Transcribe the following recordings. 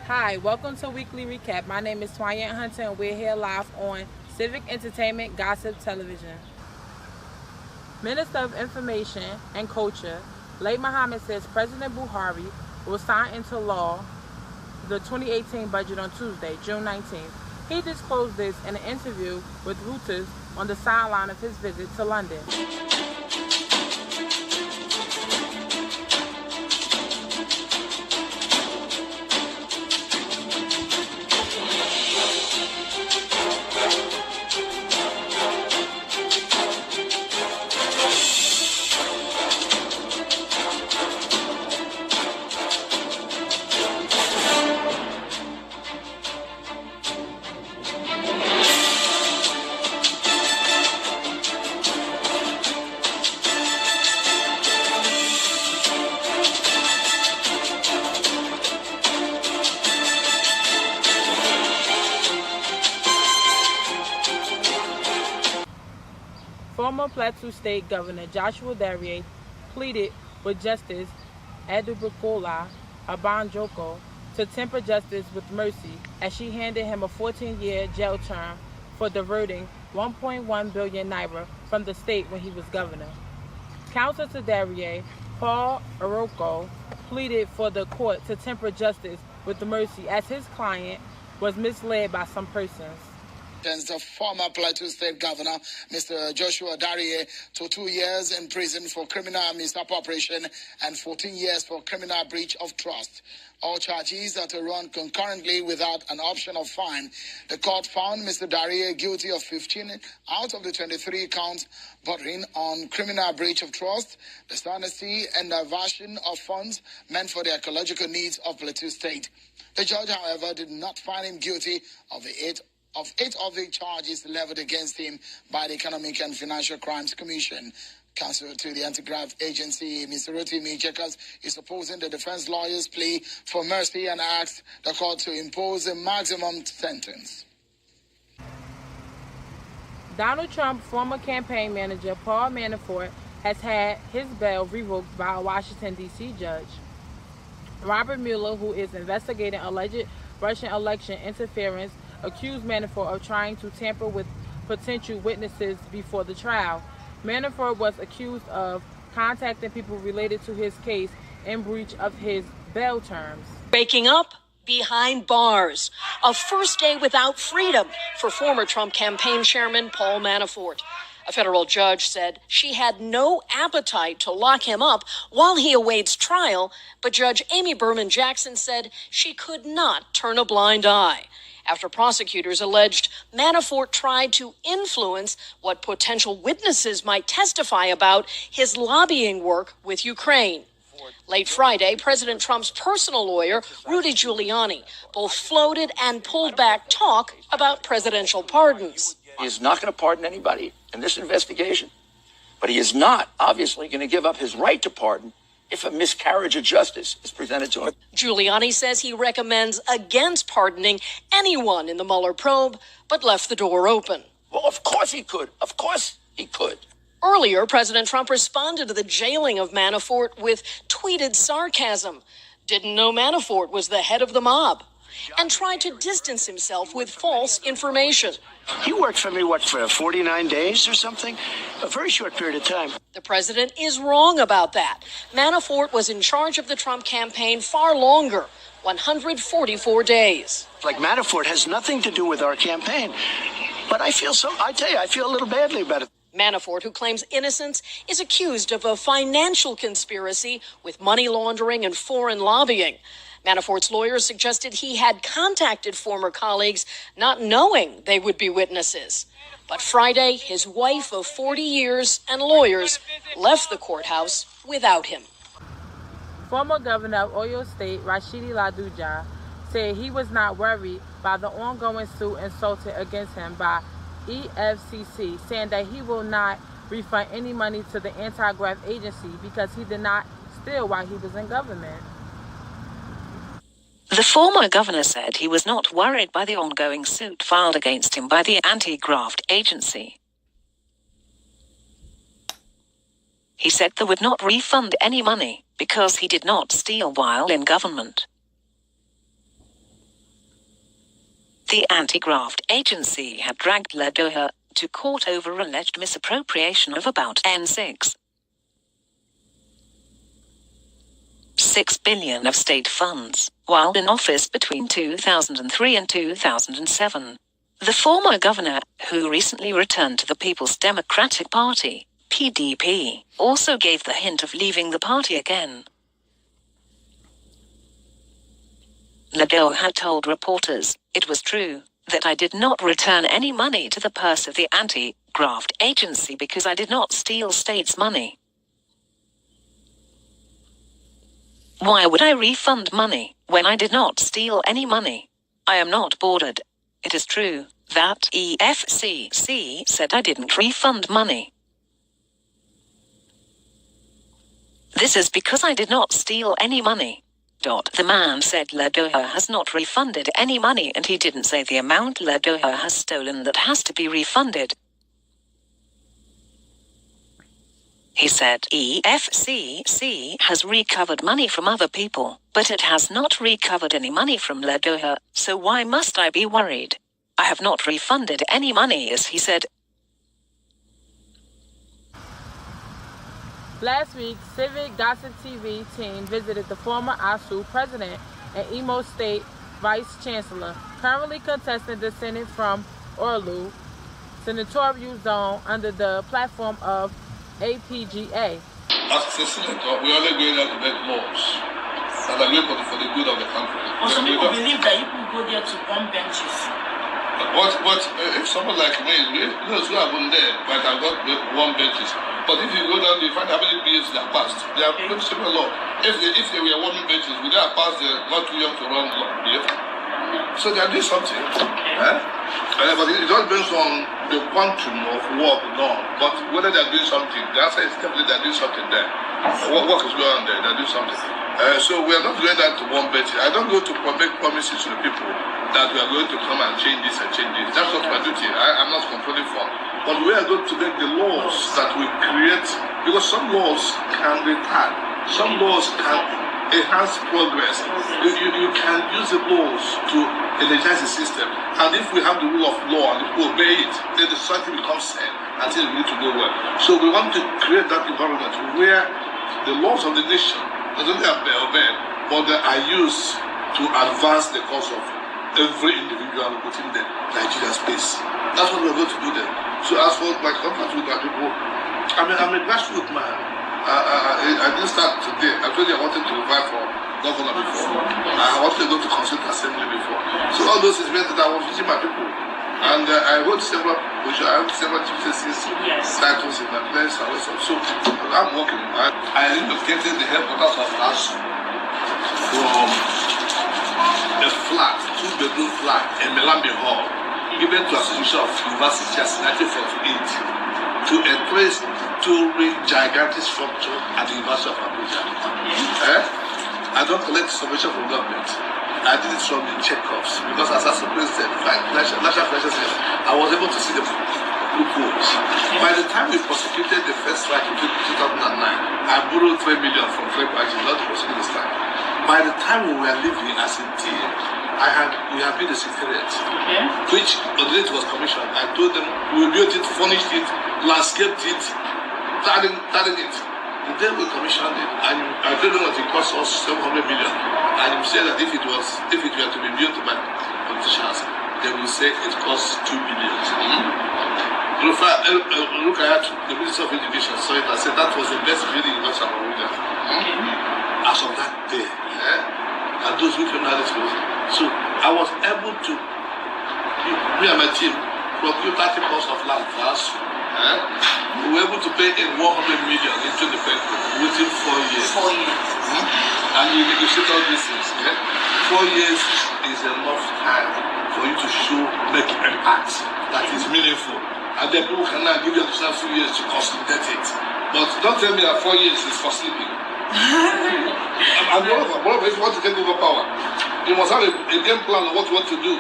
Hi, welcome to Weekly Recap. My name is Twanya Hunter, and we're here live on Civic Entertainment Gossip Television. Minister of Information and Culture, Lai Mohammed, says President Buhari will sign into law the 2018 budget on Tuesday, June 19th. He disclosed this in an interview with Reuters on the sideline of his visit to London. Former Plateau State Governor Joshua Darrier pleaded with Justice Adubukola Abanjoko to temper justice with mercy as she handed him a 14-year jail term for diverting 1.1 billion naira from the state when he was governor. Counsel to Darrier, Paul Oroko, pleaded for the court to temper justice with mercy as his client was misled by some persons. The former Plateau State Governor, Mr. Joshua Darrier, to 2 years in prison for criminal misappropriation and 14 years for criminal breach of trust. All charges are to run concurrently without an option of fine. The court found Mr. Darrier guilty of 15 out of the 23 counts bordering on criminal breach of trust, dishonesty, and diversion of funds meant for the ecological needs of Plateau State. The judge, however, did not find him guilty of eight of the charges leveled against him by the Economic and Financial Crimes Commission. Counsel to the anti-graft agency, Mr. Rotimi Checkers, is opposing the defense lawyer's plea for mercy and asked the court to impose a maximum sentence. Donald Trump's former campaign manager, Paul Manafort, has had his bail revoked by a Washington, D.C. judge. Robert Mueller, who is investigating alleged Russian election interference, accused Manafort of trying to tamper with potential witnesses before the trial. Manafort was accused of contacting people related to his case in breach of his bail terms. Waking up behind bars. A first day without freedom for former Trump campaign chairman Paul Manafort. A federal judge said she had no appetite to lock him up while he awaits trial, but Judge Amy Berman Jackson said she could not turn a blind eye after prosecutors alleged Manafort tried to influence what potential witnesses might testify about his lobbying work with Ukraine. Late Friday, President Trump's personal lawyer, Rudy Giuliani, both floated and pulled back talk about presidential pardons. He is not going to pardon anybody in this investigation, but he is not obviously going to give up his right to pardon if a miscarriage of justice is presented to him. Giuliani says he recommends against pardoning anyone in the Mueller probe, but left the door open. Well, of course he could. Of course he could. Earlier, President Trump responded to the jailing of Manafort with tweeted sarcasm. Didn't know Manafort was the head of the mob, and tried to distance himself with false information. He worked for me, for 49 days or something? A very short period of time. The president is wrong about that. Manafort was in charge of the Trump campaign far longer, 144 days. Like Manafort has nothing to do with our campaign. But I feel a little badly about it. Manafort, who claims innocence, is accused of a financial conspiracy with money laundering and foreign lobbying. Manafort's lawyers suggested he had contacted former colleagues, not knowing they would be witnesses. But Friday, his wife of 40 years and lawyers left the courthouse without him. Former Governor of Oyo State, Rashidi Ladoja, said he was not worried by the ongoing suit insulted against him by EFCC, saying that he will not refund any money to the anti-graft agency because he did not steal while he was in government. The former governor said he was not worried by the ongoing suit filed against him by the anti-graft agency. He said they would not refund any money because he did not steal while in government. The anti-graft agency had dragged Ladoja to court over alleged misappropriation of about $6 billion of state funds, while in office between 2003 and 2007. The former governor, who recently returned to the People's Democratic Party, PDP, also gave the hint of leaving the party again. Ladoja told reporters, "It was true that I did not return any money to the purse of the anti-graft agency because I did not steal states' money. Why would I refund money when I did not steal any money? I am not bordered. It is true that EFCC said I didn't refund money. This is because I did not steal any money." The man said Ladoja has not refunded any money, and he didn't say the amount Ladoja has stolen that has to be refunded. He said EFCC has recovered money from other people, but it has not recovered any money from Ladoja, so why must I be worried? I have not refunded any money, as he said. Last week, Civic Gossip TV team visited the former ASU president and Imo State Vice Chancellor, currently contesting the Senate from Orlu, senatorial zone under the platform of APGA. As a senator, we are only going out to make laws that are going for the good of the country. But some people believe that you can go there to bomb benches. But if someone like me, those who have been there might have got one benches. But if you go down, you find how many bills they have passed. They have very similar law. If they were warming benches, would they have passed the not too young to run law? So they are doing something. But it all depends on the quantum of work done. But whether they are doing something, the answer is definitely they are doing something there. Work is going on there, they are doing something. So we are not going down to one bench. I don't go to make promises to the people that we are going to come and change this and change this. That's not my duty. I'm not controlling for. But we are going to make the laws that we create, because some laws can retard, some laws can enhance progress. You can use the laws to energize the system. And if we have the rule of law and people obey it, then the society becomes sane and things begin to go well. So we want to create that environment where the laws of the nation not only are obeyed, but they are used to advance the cause of every individual within the Nigeria space. That's what we're going to do then. So as for my contact with my people, I'm a grassroots man. I didn't start today. Actually, I wanted to apply for governor before. I wanted to go to consent assembly before. So all those events that I was visiting my people. And I hold several positions. I hold several chieftaincies, titles in my place. So I'm working. I relocated the headquarters of ASU from a flat, 2-bedroom flat in Melambi Hall, given to Association of Universities in 1948 to a three-story gigantic structure at the University of Abuja. I don't collect information from government. I did it from the checkups because as a president, national president, I was able to see the loopholes. By the time we prosecuted the first strike in 2009, I borrowed 3 million from Fred Paji not to prosecute the strike. By the time we were living as a team, we had built a secretariat, which audit was commissioned. I told them we built it, furnished it, landscaped it, tidied it. The day we commissioned it, and I told them that it cost us 700 million. And he said that if it were to be built by politicians, they will say it costs 2 billion. Look at the Minister of Education, so I said that was the best building in West Abuja. As of that day, and those who came out of this. So I was able to, me and my team, procure 30 plots of land for us. We were able to pay in 100 million into the bank within 4 years. 4 years. And we negotiate all these things. 4 years is enough time for you to make impact that is meaningful. And then people can now give themselves 2 years to consolidate it. But don't tell me that 4 years is for sleeping. And moreover, if you want to take over power, you must have a game plan of what you want to do.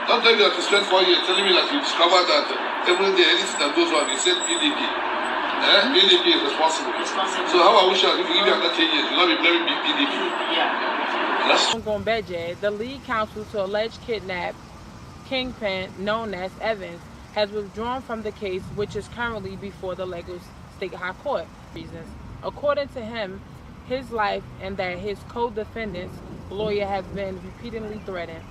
Don't tell me that you spend 4 years telling me that you discovered that every day anything that goes wrong, you said PDP. PDP is responsible. So how I wish if you give you another 10 years, you'll not be blaming PDP. Gombeje, the lead counsel to alleged kidnap kingpin known as Evans has withdrawn from the case, which is currently before the Lagos State High Court. Reasons. According to him, his life and that his co-defendant's lawyer have been repeatedly threatened.